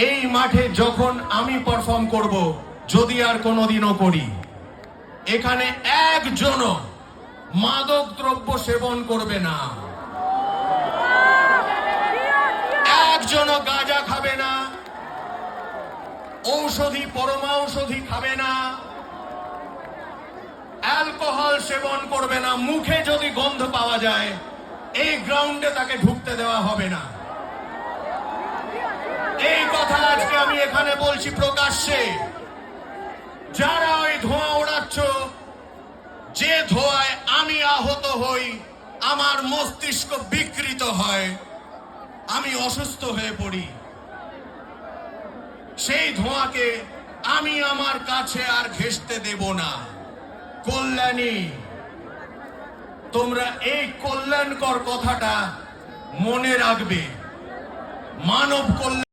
এই মাঠে যখন আমি পারফর্ম করব, যদি আর কোনোদিনও করি, এখানে একজনও মাদক দ্রব্য সেবন করবে না, একজনও গাঁজা খাবে না, ঔষধি পরমাঔষধি খাবে না, অ্যালকোহল সেবন করবে না। মুখে যদি গন্ধ পাওয়া যায়, এই গ্রাউন্ডে তাকে ঢুকতে দেওয়া হবে না। এই কথা আজকে আমি এখানে বলছি প্রকাশ্যে। যারা ওই ধোঁয়া ওড়াচ্ছ, যে ধোঁয়ায় আমি আহত হই, আমার মস্তিষ্ক বিকৃত হয়, আমি অসুস্থ হয়ে পড়ি, সেই ধোঁয়াকে আমি আমার কাছে আর ঘেঁষতে দেব না। কল্যাণী, তোমরা এই কল্যাণকর কথাটা মনে রাখবে। মানব কল্যাণ